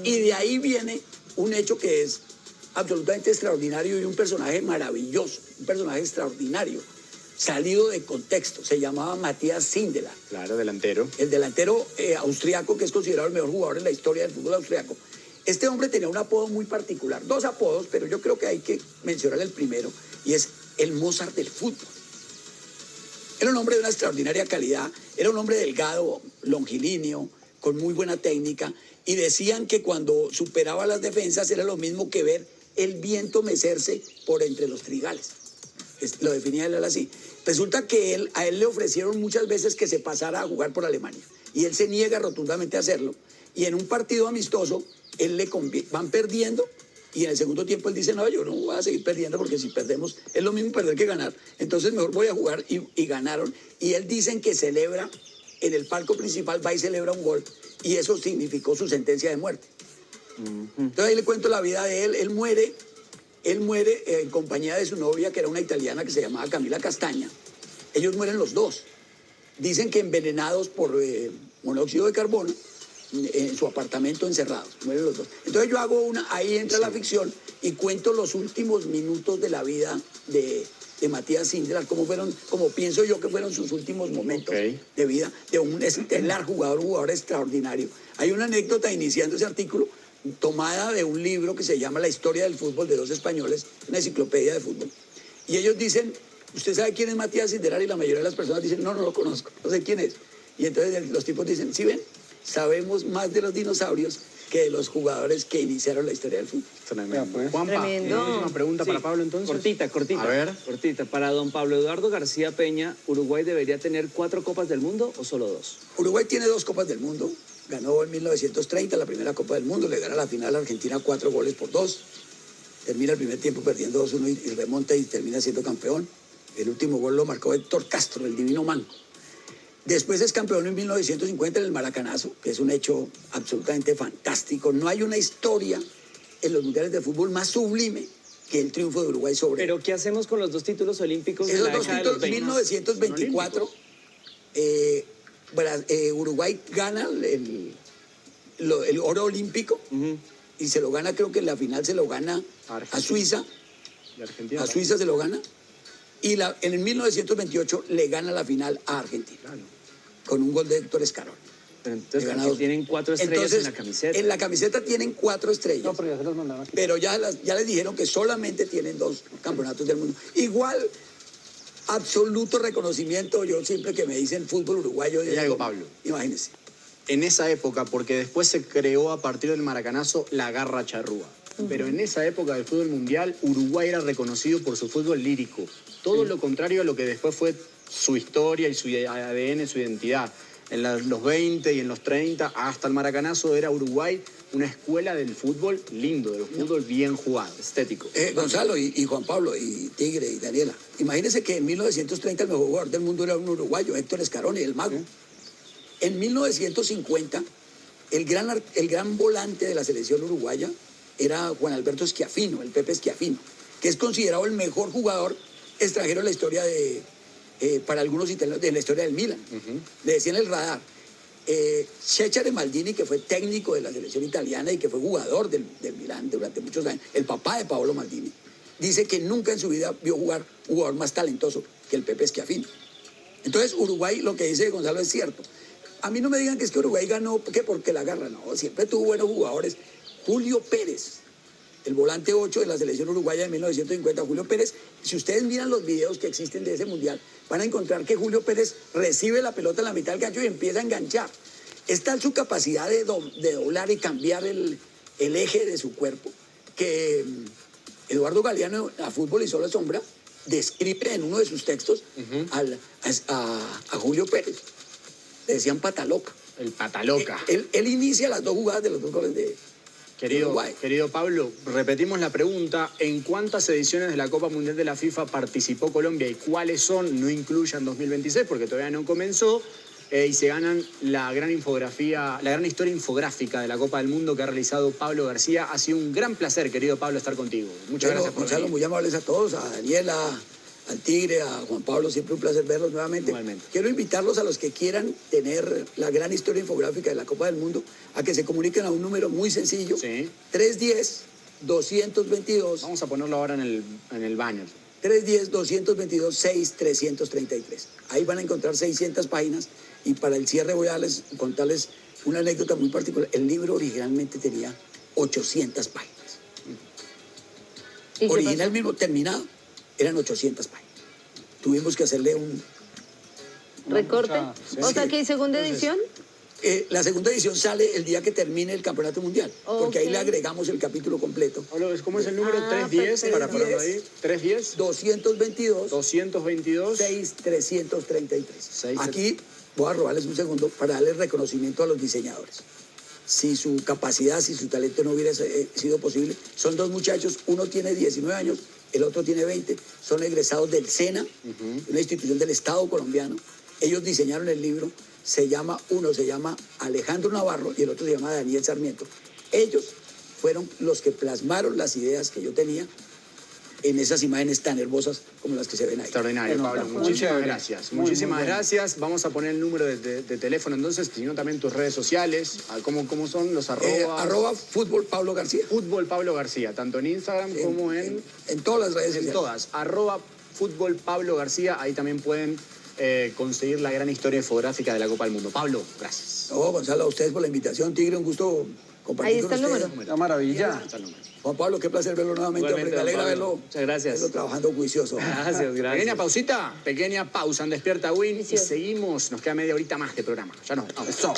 Y de ahí viene un hecho que es absolutamente extraordinario y un personaje maravilloso, un personaje extraordinario, salido de contexto. Se llamaba Matías Sindelar. Claro, delantero. El delantero austriaco que es considerado el mejor jugador en la historia del fútbol austriaco. Este hombre tenía un apodo muy particular, dos apodos, pero yo creo que hay que mencionar el primero, y es el Mozart del fútbol. Era un hombre de una extraordinaria calidad, era un hombre delgado, longilíneo, con muy buena técnica, y decían que cuando superaba las defensas era lo mismo que ver el viento mecerse por entre los trigales. Lo definía él así. Resulta que a él le ofrecieron muchas veces que se pasara a jugar por Alemania, y él se niega rotundamente a hacerlo, y en un partido amistoso, van perdiendo, y en el segundo tiempo él dice, no, yo no voy a seguir perdiendo porque si perdemos es lo mismo perder que ganar, entonces mejor voy a jugar, y ganaron. Y él dicen que celebra, en el palco principal va y celebra un gol, y eso significó su sentencia de muerte. Entonces ahí le cuento la vida de él. Él muere en compañía de su novia, que era una italiana que se llamaba Camila Castaña. Ellos mueren los dos. Dicen que envenenados por monóxido de carbono, en su apartamento encerrados, mueren los dos. Entonces yo hago ahí entra la ficción y cuento los últimos minutos de la vida de Matías Sindelar, como pienso yo que fueron sus últimos momentos de vida, de un estelar jugador extraordinario. Hay una anécdota iniciando ese artículo, tomada de un libro que se llama La historia del fútbol, de dos españoles, una enciclopedia de fútbol. Y ellos dicen, ¿usted sabe quién es Matías Sindelar? Y la mayoría de las personas dicen, no lo conozco, no sé quién es. Y entonces los tipos dicen, ¿sí ven? Sabemos más de los dinosaurios que de los jugadores que iniciaron la historia del fútbol. Tremendo. Juanpa, última pregunta para Pablo entonces. Cortita. A ver. Cortita. Para don Pablo Eduardo García Peña, ¿Uruguay debería tener 4 Copas del Mundo o solo 2? Uruguay tiene 2 Copas del Mundo. Ganó en 1930 la primera Copa del Mundo, le gana la final a Argentina 4-2. Termina el primer tiempo perdiendo 2-1 y remonta y termina siendo campeón. El último gol lo marcó Héctor Castro, el divino manco. Después es campeón en 1950 en el Maracanazo, que es un hecho absolutamente fantástico. No hay una historia en los mundiales de fútbol más sublime que el triunfo de Uruguay sobre... ¿Pero qué hacemos con los 2 títulos olímpicos de la década de los 20? 1924, Uruguay gana el oro olímpico, y se lo gana, creo que en la final se lo gana a Suiza. A Suiza se lo gana. Y en el 1928 le gana la final a Argentina, con un gol de Héctor Escarón. Pero entonces tienen 4 estrellas en la camiseta. En la camiseta tienen 4 estrellas. No, pero ya se las mandaron aquí. Pero ya les dijeron que solamente tienen 2 campeonatos del mundo. Igual, absoluto reconocimiento. Yo siempre que me dicen fútbol uruguayo... Y algo, Pablo. Imagínense. En esa época, porque después se creó a partir del Maracanazo la Garra Charrúa. Pero en esa época del fútbol mundial, Uruguay era reconocido por su fútbol lírico. Todo lo contrario a lo que después fue su historia y su ADN, su identidad. En los 20 y en los 30, hasta el Maracanazo, era Uruguay una escuela del fútbol lindo, del fútbol bien jugado, estético. Gonzalo y Juan Pablo y Tigre y Daniela, imagínense que en 1930 el mejor jugador del mundo era un uruguayo, Héctor Escarón, el mago. En 1950, el gran volante de la selección uruguaya era Juan Alberto Schiaffino, el Pepe Schiaffino, que es considerado el mejor jugador extranjero en la historia para algunos italianos, de la historia del Milan. Le decían el radar. Cesare Maldini, que fue técnico de la selección italiana y que fue jugador del Milan durante muchos años, el papá de Paolo Maldini, dice que nunca en su vida vio jugar un jugador más talentoso que el Pepe Schiaffino. Entonces Uruguay, lo que dice Gonzalo es cierto. A mí no me digan que es que Uruguay ganó porque la garra, no, siempre tuvo buenos jugadores. Julio Pérez, el volante 8 de la selección uruguaya de 1950, Julio Pérez, si ustedes miran los videos que existen de ese mundial, van a encontrar que Julio Pérez recibe la pelota en la mitad del gancho y empieza a enganchar. Es tal su capacidad de doblar y cambiar el eje de su cuerpo, que Eduardo Galeano, a Fútbol y Solo Sombra, describe en uno de sus textos a Julio Pérez. Le decían Pataloca. El Pataloca. Él inicia las 2 jugadas de los 2 goles de Querido Pablo, repetimos la pregunta. ¿En cuántas ediciones de la Copa Mundial de la FIFA participó Colombia y cuáles son? No incluyan 2026 porque todavía no comenzó. Y se ganan la gran historia infográfica de la Copa del Mundo que ha realizado Pablo García. Ha sido un gran placer, querido Pablo, estar contigo. Muchas gracias por venir. Muy amables a todos, a Daniela, al Tigre, a Juan Pablo, siempre un placer verlos nuevamente. Igualmente. Quiero invitarlos a los que quieran tener la gran historia infográfica de la Copa del Mundo a que se comuniquen a un número muy sencillo, Sí. 310-222. Vamos a ponerlo ahora en el banner. 310-222-6333. Ahí van a encontrar 600 páginas y para el cierre voy a contarles una anécdota muy particular. El libro originalmente tenía 800 páginas. ¿Y qué Original pasó? mismo, terminado, eran 800 páginas. Tuvimos que hacerle un... ¿Recorte? Sí. O sea que hay segunda edición. la segunda edición sale el día que termine el Campeonato Mundial, porque ahí Ok. le agregamos el capítulo completo. ¿Cómo es el número? Ah, 310 para perfecto. ponerlo ahí. 310, 222 222. 6333. 6. Aquí voy a robarles un segundo para darles reconocimiento a los diseñadores. Si su capacidad, si su talento no hubiera sido posible, son dos muchachos, uno tiene 19 años, el otro tiene 20, son egresados del SENA, una institución del Estado colombiano. Ellos diseñaron el libro, uno se llama Alejandro Navarro y el otro se llama Daniel Sarmiento. Ellos fueron los que plasmaron las ideas que yo tenía en esas imágenes tan hermosas como las que se ven ahí. Extraordinario, Pablo. Muchísimas gracias. Muchísimas gracias. Vamos a poner el número de teléfono entonces, sino también tus redes sociales. ¿Cómo son los arrobas? Arroba Fútbol Pablo García. Fútbol Pablo García, tanto en Instagram como en todas las redes en sociales. todas. Arroba Fútbol Pablo García. Ahí también pueden conseguir la gran historia infográfica de la Copa del Mundo. Pablo, gracias. No, Gonzalo, a ustedes por la invitación. Tigre, un gusto compartir Ahí con está el ustedes. número. Una maravilla. Hasta el número. Juan Pablo, qué placer verlo nuevamente. Igualmente, hombre, me alegra don Pablo. verlo. Muchas gracias. Verlo trabajando juicioso. Gracias, gracias. Pequeña pausa en Despierta Win y Delicioso. seguimos. Nos queda media horita más de programa. Ya nos vamos. Eso.